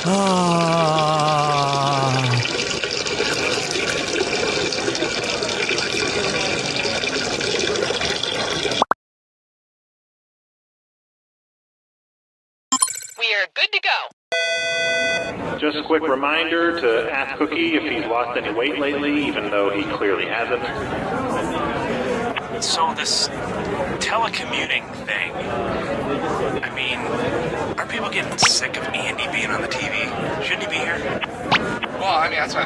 We are good to go. Just a quick reminder to ask Cookie if he's lost any weight lately, even though he clearly hasn't. So this telecommuting thing, I mean, are people getting sick of Andy being on the TV? Shouldn't he be here? Well, I mean, that's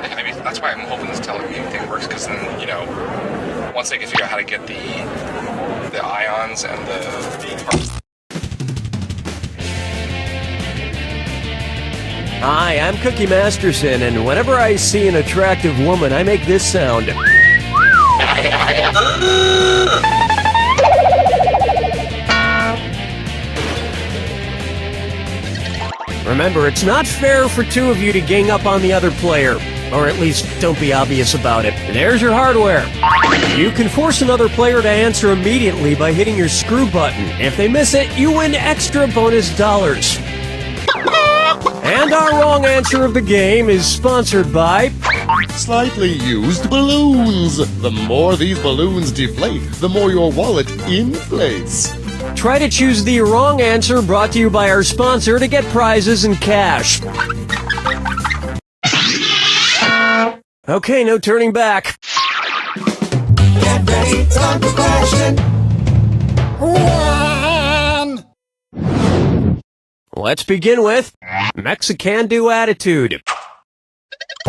why I'm hoping this telecommuting thing works, because then, once they can figure out how to get the ions and the... Hi, I'm Cookie Masterson, and whenever I see an attractive woman, I make this sound. Remember, it's not fair for two of you to gang up on the other player. Or at least, don't be obvious about it. There's your hardware. You can force another player to answer immediately by hitting your screw button. If they miss it, you win extra bonus dollars. And our wrong answer of the game is sponsored by... Slightly used balloons. The more these balloons deflate, the more your wallet inflates. Try to choose the wrong answer, brought to you by our sponsor, to get prizes and cash. Okay, no turning back. Get ready, time for question 1. Let's begin with Mexican-do attitude.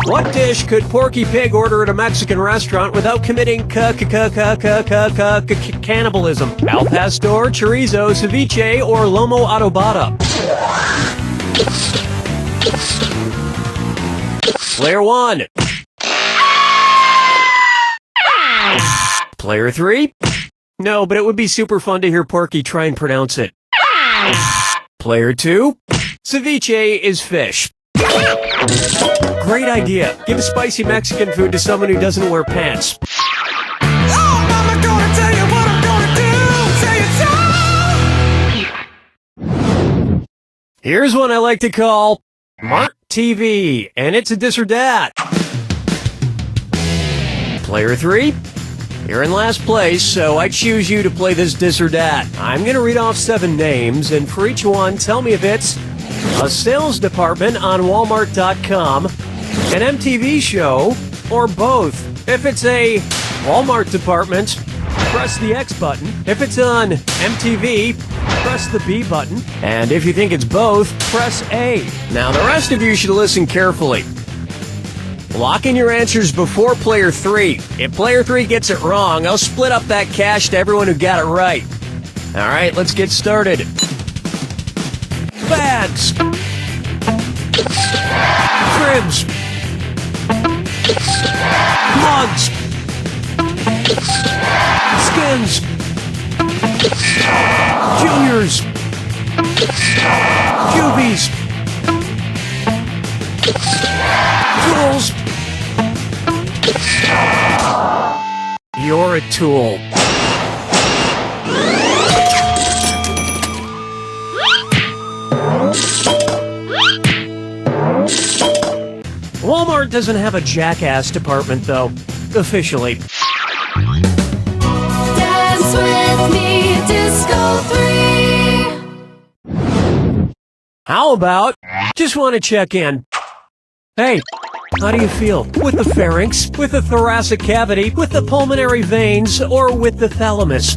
What dish could Porky Pig order at a Mexican restaurant without committing cannibalism? Al pastor, chorizo, ceviche, or lomo adobada? Player 1. Player 3. No, but it would be super fun to hear Porky try and pronounce it. Player 2. Ceviche is fish. Great idea. Give spicy Mexican food to someone who doesn't wear pants. Oh, Mama, gonna tell you what I'm gonna do. Say it so. Here's one I like to call Mart TV, and it's a this or that. Player 3. You're in last place, so I choose you to play this this or that. I'm going to read off 7 names, and for each one, tell me if it's a sales department on Walmart.com, an MTV show, or both. If it's a Walmart department, press the X button. If it's on MTV, press the B button. And if you think it's both, press A. Now, the rest of you should listen carefully. Lock in your answers before Player 3. If Player 3 gets it wrong, I'll split up that cash to everyone who got it right. All right, let's get started. Bags. Cribs. Mugs. Skins. Juniors. Cubies. Tools. You're a tool. Walmart doesn't have a jackass department, though, officially. Dance with me, Disco 3. How about, just want to check in. Hey, how do you feel? With the pharynx, with the thoracic cavity, with the pulmonary veins, or with the thalamus?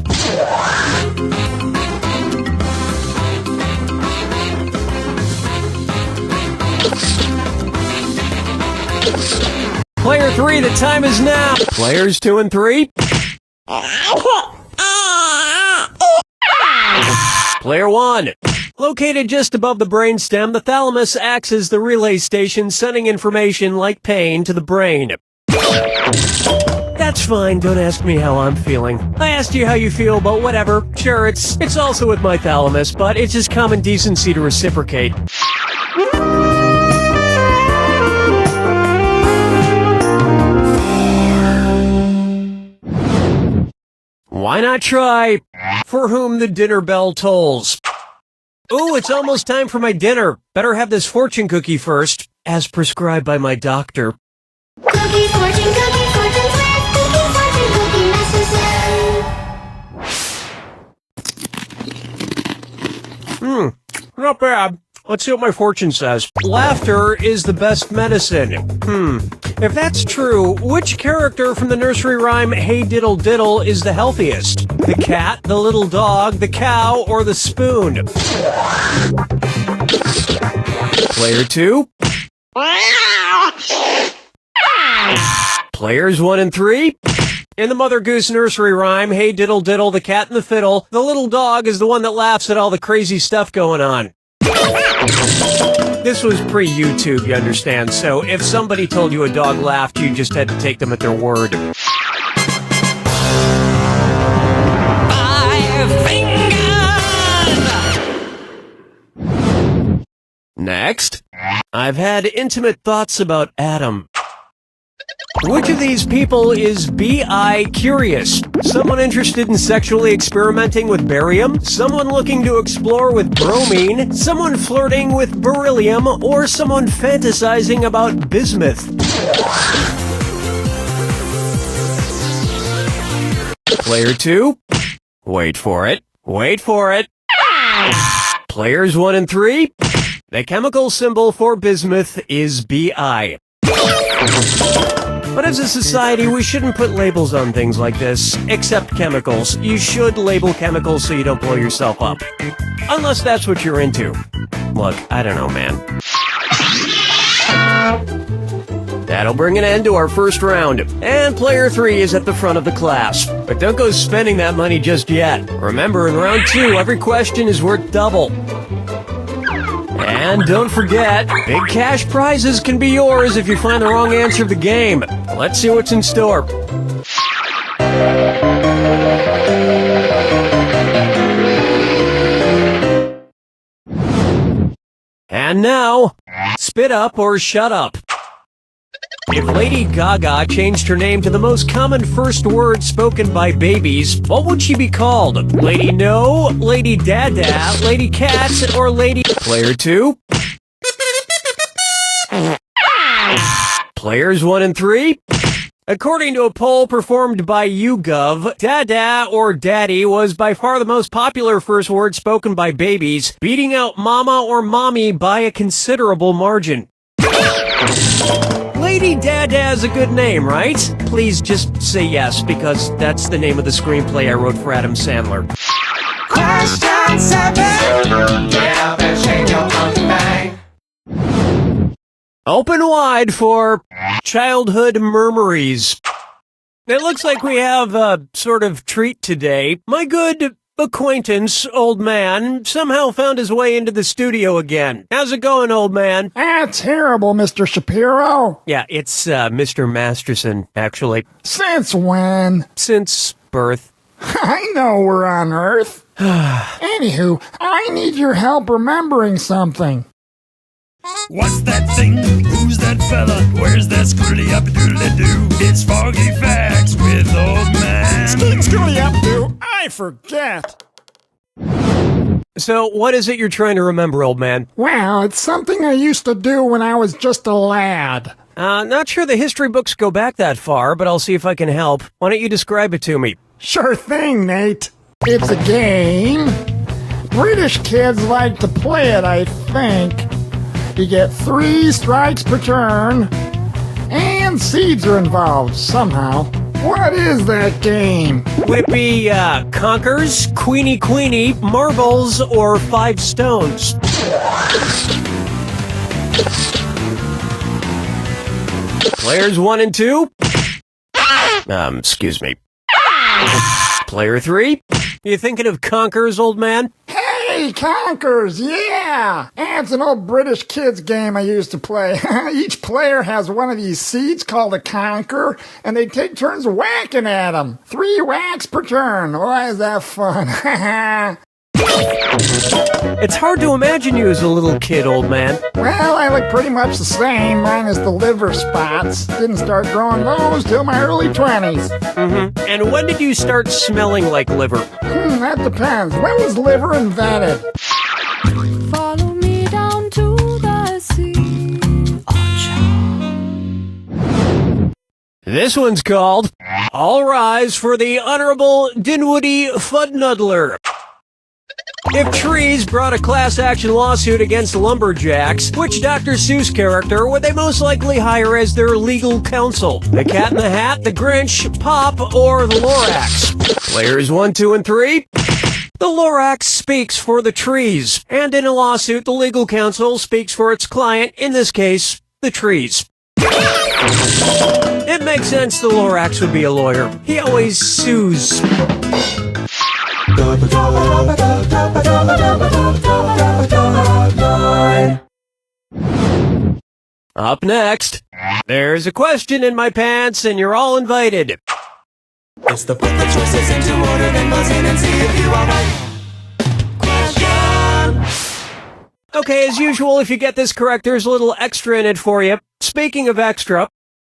Player 3, the time is now. Players 2 and 3. Player 1. Located just above the brainstem, the thalamus acts as the relay station, sending information like pain to the brain. That's fine, don't ask me how I'm feeling. I asked you how you feel, but whatever. Sure, it's also with my thalamus, but it's just common decency to reciprocate. Why not try For Whom the Dinner Bell Tolls? Ooh, it's almost time for my dinner. Better have this fortune cookie first, as prescribed by my doctor. Cookie fortune with cookie fortune cookie necessary. Not bad. Let's see what my fortune says. Laughter is the best medicine. If that's true, which character from the nursery rhyme Hey Diddle Diddle is the healthiest? The cat, the little dog, the cow, or the spoon? Player 2. Players 1 and 3. In the Mother Goose nursery rhyme, Hey Diddle Diddle, the cat and the fiddle, the little dog is the one that laughs at all the crazy stuff going on. This was pre-YouTube, you understand, so if somebody told you a dog laughed, you just had to take them at their word. 5 fingers. Next, I've had intimate thoughts about Adam. Which of these people is B.I. curious? Someone interested in sexually experimenting with barium? Someone looking to explore with bromine? Someone flirting with beryllium? Or someone fantasizing about bismuth? Player 2. Wait for it. Wait for it. Players 1 and 3. The chemical symbol for bismuth is Bi. But as a society, we shouldn't put labels on things like this, except chemicals. You should label chemicals so you don't blow yourself up. Unless that's what you're into. Look, I don't know, man. That'll bring an end to our first round. And player 3 is at the front of the class. But don't go spending that money just yet. Remember, in round 2, every question is worth double. And don't forget, big cash prizes can be yours if you find the wrong answer of the game. Let's see what's in store. And now, spit up or shut up. If Lady Gaga changed her name to the most common first word spoken by babies, what would she be called? Lady No, Lady Dada, Lady Cat, or Lady... Player 2? Players 1 and 3? According to a poll performed by YouGov, Dada or Daddy was by far the most popular first word spoken by babies, beating out Mama or Mommy by a considerable margin. Lady Dada is a good name, right? Please just say yes, because that's the name of the screenplay I wrote for Adam Sandler. Question 7. Get up and shake your monkey bang. Open wide for childhood murmuries. It looks like we have a sort of treat today. My good acquaintance, old man, somehow found his way into the studio again. How's it going, old man? Terrible, Mr. Shapiro. Yeah, it's Mr. Masterson, actually. Since when? Since birth. I know we're on Earth. Anywho, I need your help remembering something. What's that thing? Who's that fella? Where's that scooty up doodly doo? It's Foggy Facts with Old Man. Scooty up do. I forget. So, what is it you're trying to remember, old man? Well, it's something I used to do when I was just a lad. Not sure the history books go back that far, but I'll see if I can help. Why don't you describe it to me? Sure thing, Nate. It's a game. British kids like to play it, I think. You get 3 strikes per turn, and seeds are involved somehow. What is that game? Would it be, Conkers, Queenie Queenie, Marbles, or 5 Stones? Players 1 and 2? Excuse me. Player 3? You thinking of Conkers, old man? Hey, Conkers, yeah! It's an old British kids game I used to play. Each player has one of these seeds called a conker, and they take turns whacking at them. 3 whacks per turn. Why is that fun? It's hard to imagine you as a little kid, old man. Well, I look pretty much the same, minus the liver spots. Didn't start growing those till my early 20s. And when did you start smelling like liver? That depends. When was liver invented? Follow me down to the sea. This one's called All Rise for the Honorable Dinwoody Fudnuddler. If Trees brought a class action lawsuit against lumberjacks, which Dr. Seuss character would they most likely hire as their legal counsel? The Cat in the Hat, the Grinch, Pop, or the Lorax? Players 1, 2, and 3. The Lorax speaks for the trees, and in a lawsuit, the legal counsel speaks for its client, in this case, the trees. It makes sense the Lorax would be a lawyer. He always sues. Up next, there's a question in my pants and you're all invited. It's the put the choices into order, then buzz in and see if you are right. Question. Okay, as usual, if you get this correct, there's a little extra in it for you. Speaking of extra,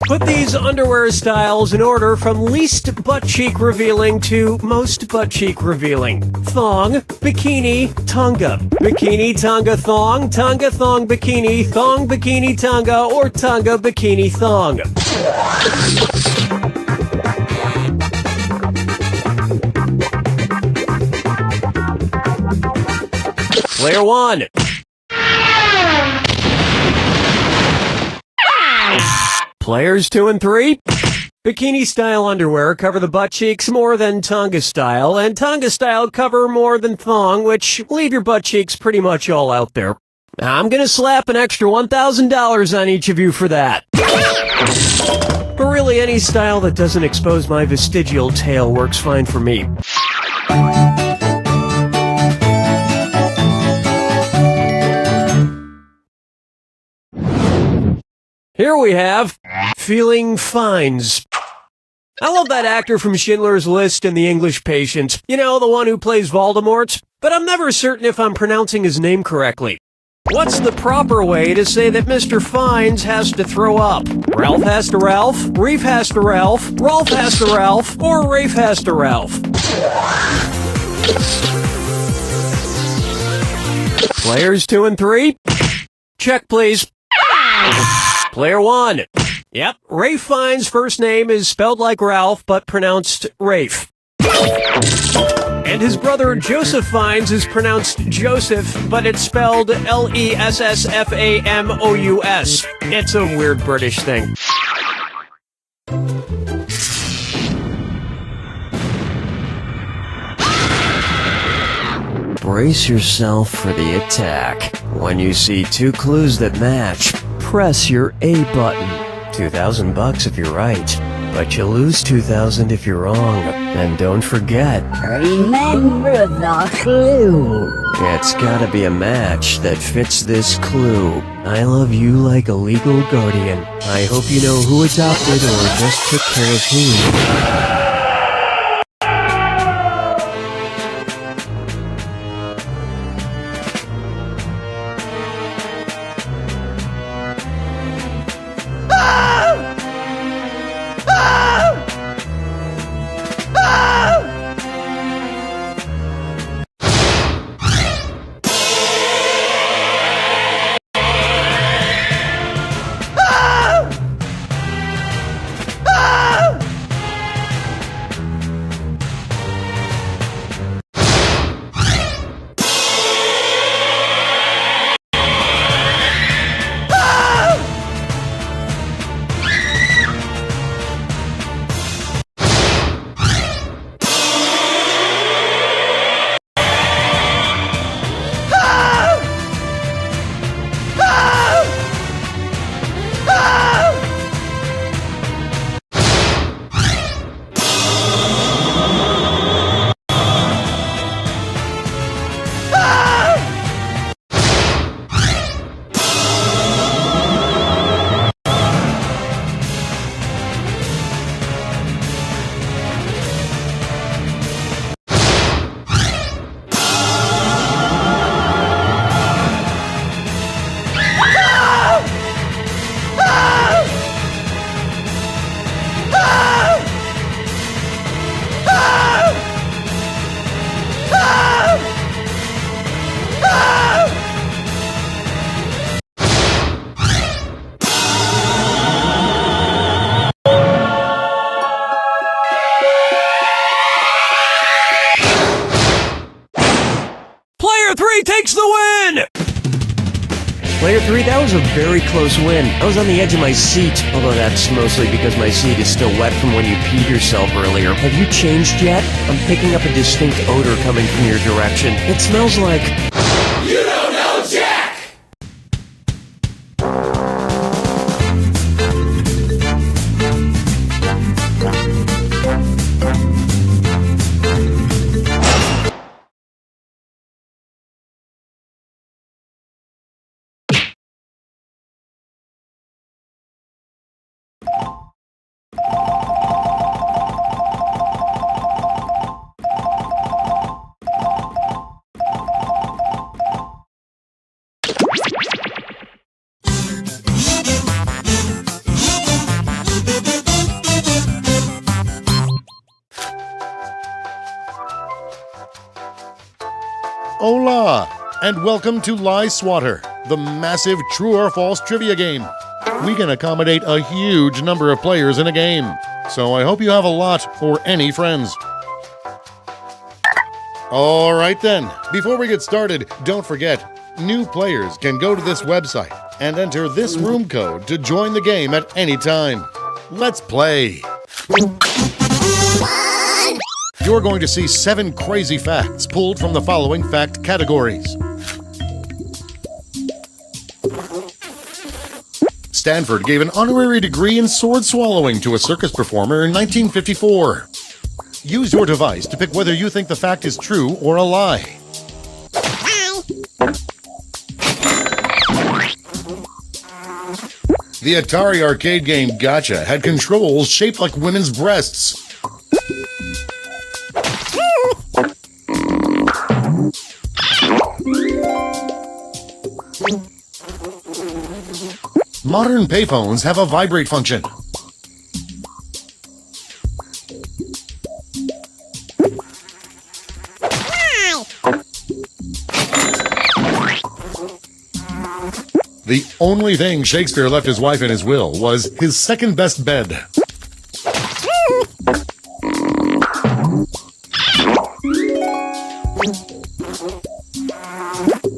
put these underwear styles in order from least butt cheek revealing to most butt cheek revealing. Thong, bikini, tanga. Bikini, tanga, thong, bikini, thong, bikini, tanga, or tanga, bikini, thong. Player 1. Players 2 and 3. Bikini style underwear cover the butt cheeks more than Tonga style, and Tonga style cover more than thong, which leave your butt cheeks pretty much all out there. I'm gonna slap an extra $1,000 on each of you for that. But really, any style that doesn't expose my vestigial tail works fine for me. Here we have Feeling Fines. I love that actor from Schindler's List and The English Patient. You know, the one who plays Voldemort? But I'm never certain if I'm pronouncing his name correctly. What's the proper way to say that Mr. Fines has to throw up? Ralph has to Ralph, Reef has to Ralph, Rolf has to Ralph, or Rafe has to Ralph? Players 2 and 3? Check, please. Player 1. Yep, Rafe Fiennes' first name is spelled like Ralph, but pronounced Rafe. And his brother Joseph Fiennes is pronounced Joseph, but it's spelled Lessfamous. It's a weird British thing. Brace yourself for the attack. When you see two clues that match, press your A button. $2,000 if you're right, but you lose $2,000 if you're wrong. And don't forget, remember the clue. It's gotta be a match that fits this clue. I love you like a legal guardian. I hope you know who adopted or just took care of who. Player 3, that was a very close win. I was on the edge of my seat, although that's mostly because my seat is still wet from when you peed yourself earlier. Have you changed yet? I'm picking up a distinct odor coming from your direction. It smells like... You don't know Jack! Hola, and welcome to Lie Swatter, the massive true or false trivia game. We can accommodate a huge number of players in a game, so I hope you have a lot or any friends. All right then, before we get started, don't forget, new players can go to this website and enter this room code to join the game at any time. Let's play. You're going to see 7 crazy facts pulled from the following fact categories. Stanford gave an honorary degree in sword swallowing to a circus performer in 1954. Use your device to pick whether you think the fact is true or a lie. The Atari arcade game Gotcha had controls shaped like women's breasts. Modern payphones have a vibrate function. The only thing Shakespeare left his wife in his will was his second best bed.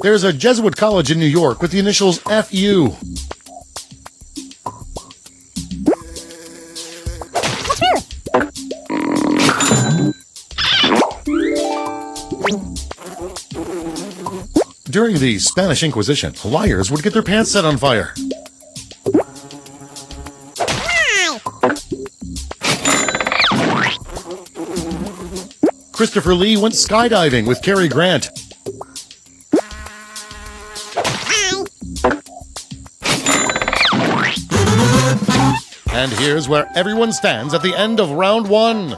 There's a Jesuit college in New York with the initials FU. During the Spanish Inquisition, liars would get their pants set on fire. Christopher Lee went skydiving with Cary Grant. And here's where everyone stands at the end of round 1.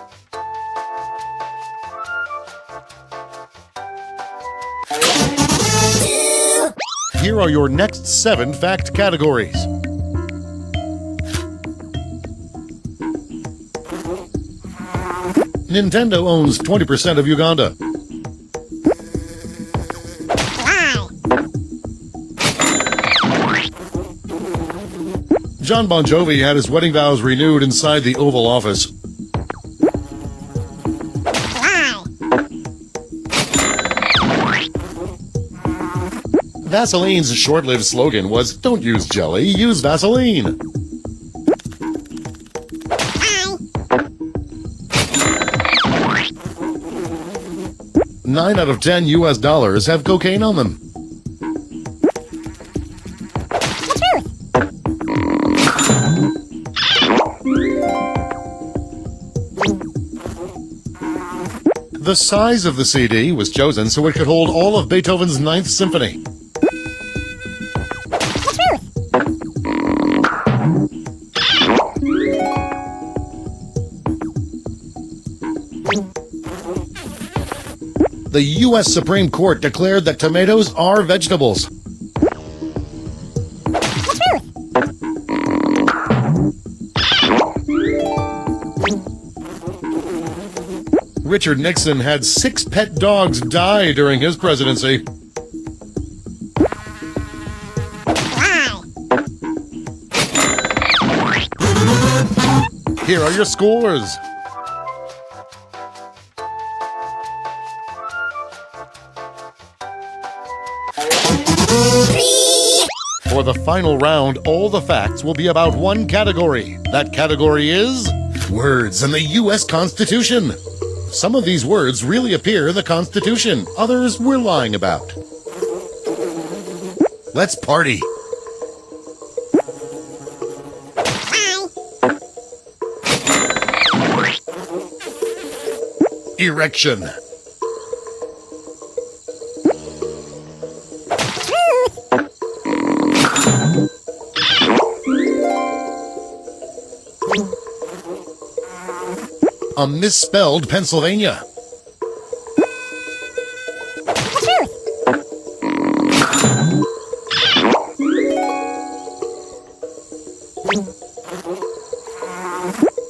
Here are your next 7 fact categories. Nintendo owns 20% of Uganda. John Bon Jovi had his wedding vows renewed inside the Oval Office. Vaseline's short-lived slogan was, "Don't use jelly, use Vaseline." $9 out of 10 US dollars have cocaine on them. The size of the CD was chosen so it could hold all of Beethoven's 9th Symphony. The U.S. Supreme Court declared that tomatoes are vegetables. Richard Nixon had 6 pet dogs die during his presidency. Here are your scores. For the final round, all the facts will be about one category. That category is words in the U.S. Constitution. Some of these words really appear in the Constitution. Others we're lying about. Let's party. Erection. A misspelled Pennsylvania.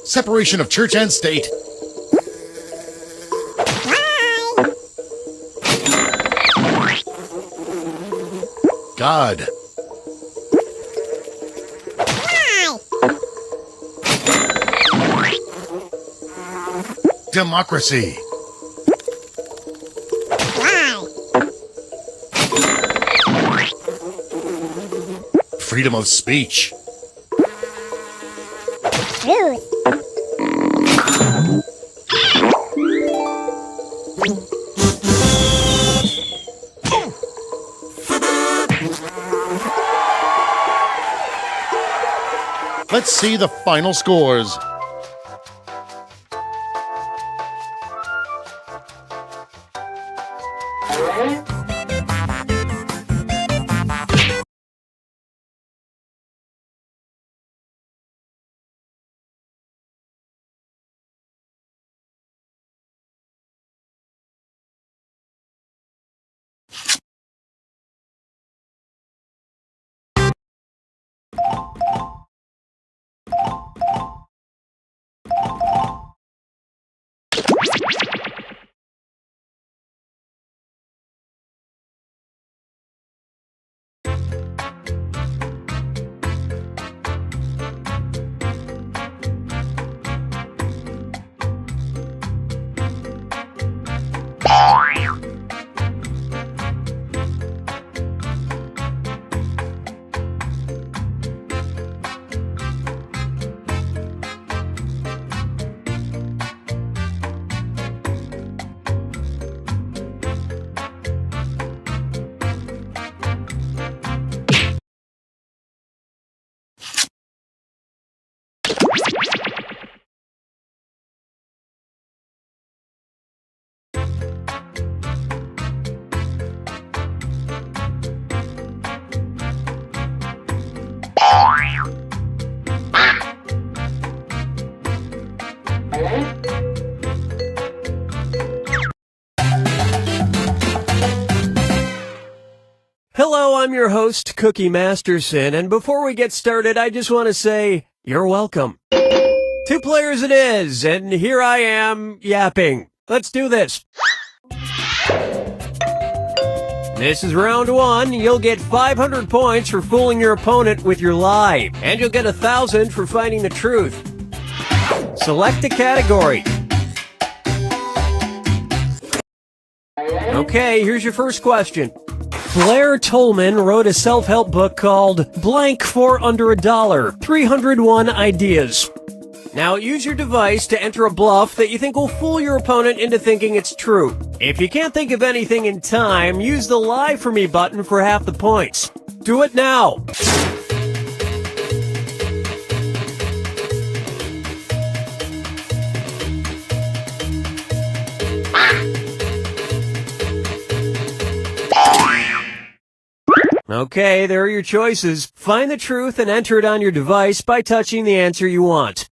Separation of church and state. God. Democracy. Freedom of speech. Let's see the final scores. Hello, I'm your host, Cookie Masterson, and before we get started, I just want to say, you're welcome. 2 players it is, and here I am, yapping. Let's do this. This is round 1. You'll get 500 points for fooling your opponent with your lie, and you'll get 1,000 for finding the truth. Select a category. Okay, here's your first question. Blair Tolman wrote a self-help book called Blank for Under $1, 301 Ideas. Now use your device to enter a bluff that you think will fool your opponent into thinking it's true. If you can't think of anything in time, use the Lie For Me button for half the points. Do it now! Okay, there are your choices. Find the truth and enter it on your device by touching the answer you want.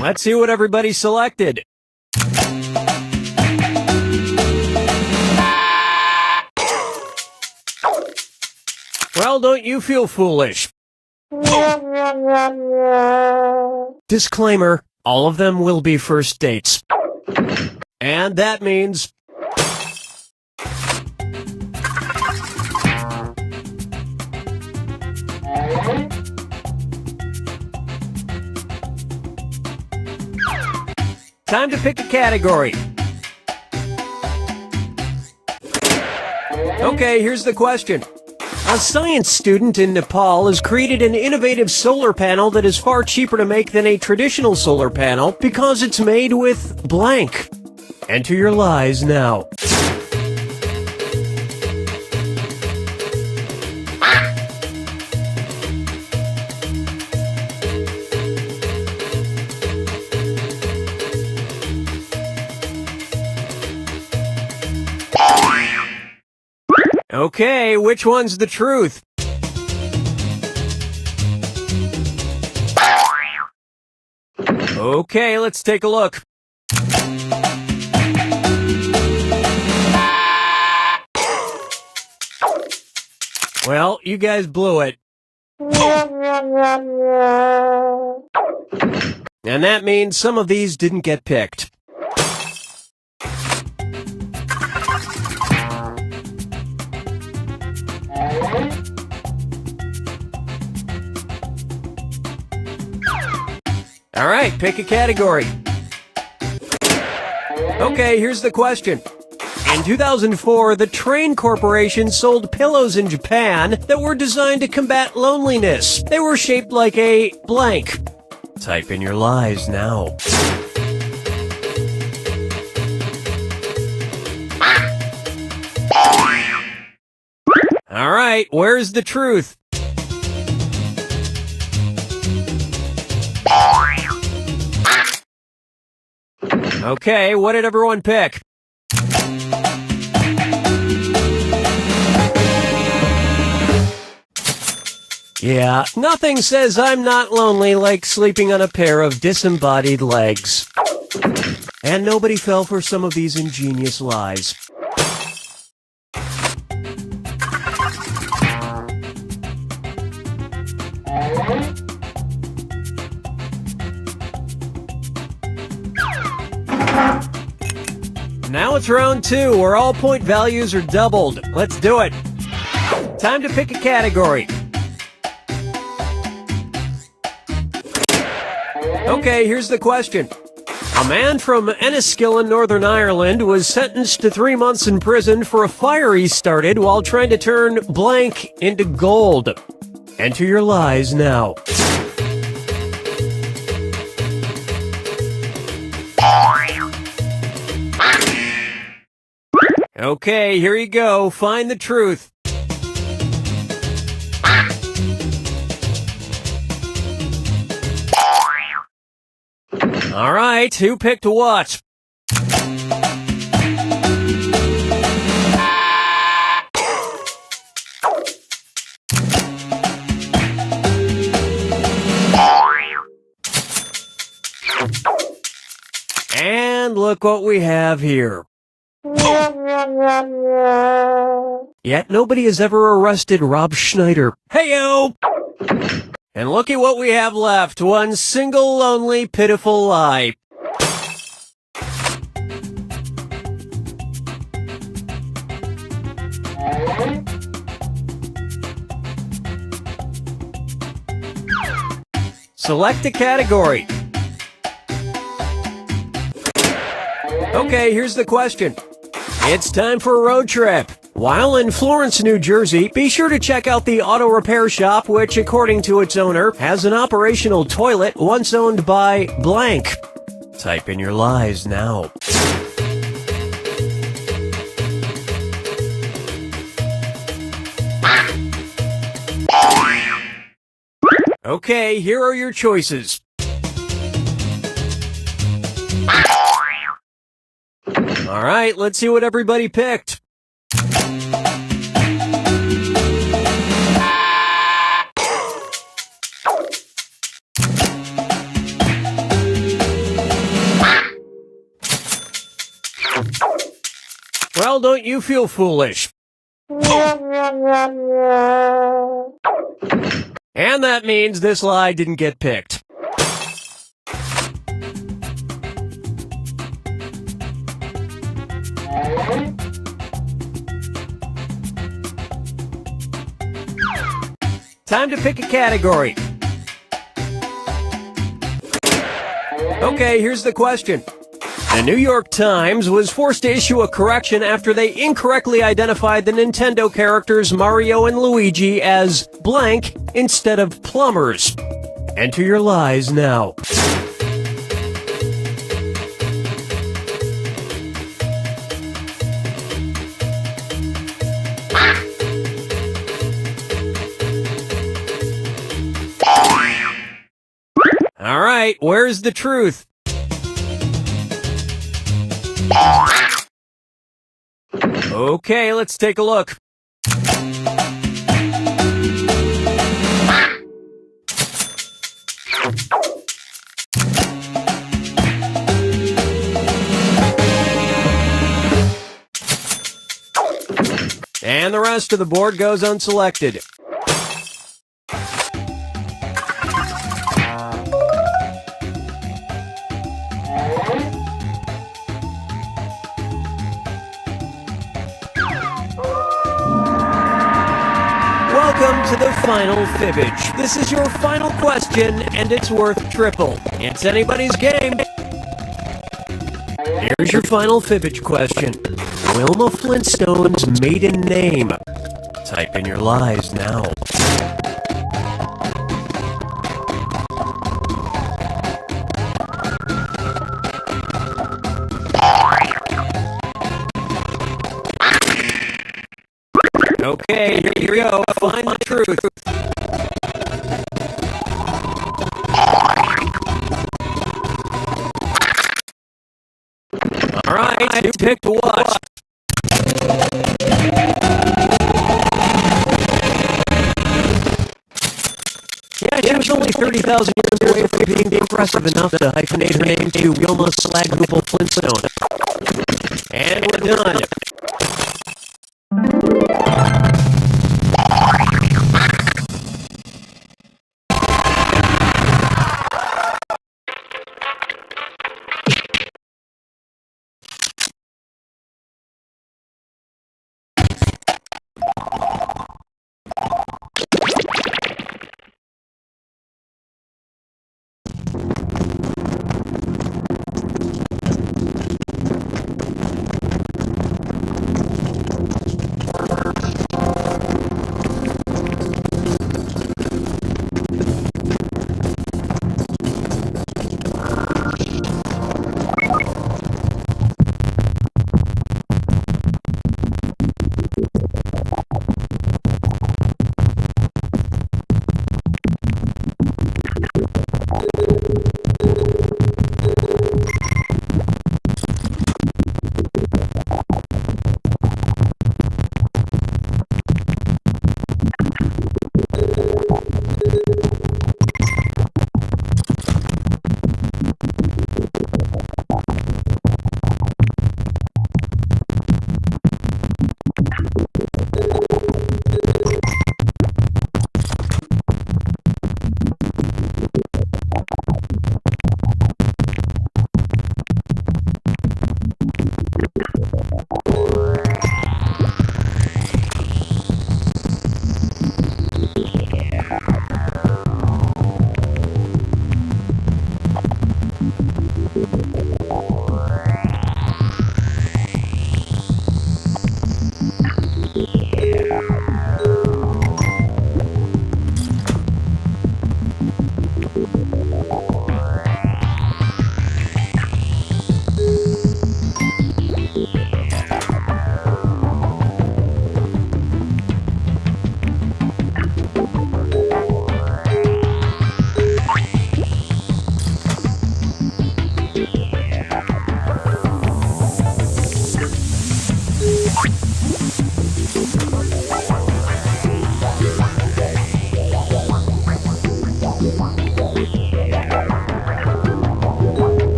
Let's see what everybody selected. Well, don't you feel foolish? Disclaimer, all of them will be first dates. And that means... time to pick a category. Okay, here's the question. A science student in Nepal has created an innovative solar panel that is far cheaper to make than a traditional solar panel because it's made with blank. Enter your lies now. Okay, which one's the truth? Okay, let's take a look. Well, you guys blew it. And that means some of these didn't get picked. All right, pick a category. Okay, here's the question. In 2004, the Train Corporation sold pillows in Japan that were designed to combat loneliness. They were shaped like a blank. Type in your lies now. All right, where's the truth? Okay, what did everyone pick? Yeah, nothing says I'm not lonely like sleeping on a pair of disembodied legs. And nobody fell for some of these ingenious lies. Now it's round 2, where all point values are doubled. Let's do it. Time to pick a category. Okay, here's the question. A man from Enniskillen, Northern Ireland, was sentenced to 3 months in prison for a fire he started while trying to turn blank into gold. Enter your lies now. Okay, here you go. Find the truth. All right, who picked what? And look what we have here. Yet nobody has ever arrested Rob Schneider. Heyo! And look at what we have left. One single, lonely, pitiful lie. Select a category. Okay, here's the question. It's time for a road trip. While in Florence, New Jersey, be sure to check out the auto repair shop, which, according to its owner, has an operational toilet once owned by blank. Type in your lies now. Okay, here are your choices. All right, let's see what everybody picked. Well, don't you feel foolish? And that means this lie didn't get picked. Time to pick a category. Okay, here's the question. The New York Times was forced to issue a correction after they incorrectly identified the Nintendo characters Mario and Luigi as blank instead of plumbers. Enter your lies now. All right, where's the truth? Okay, let's take a look. And the rest of the board goes unselected. Welcome to the final fibbage. This is your final question, and it's worth triple. It's anybody's game. Here's your final fibbage question. Wilma Flintstone's maiden name. Type in your lies now. Okay, here we go. Find the truth. All right, who picked what? Yeah, she was only 30,000 years away from being impressive enough to hyphenate her name to Wilma Slaghoople Flintstone. And we're done.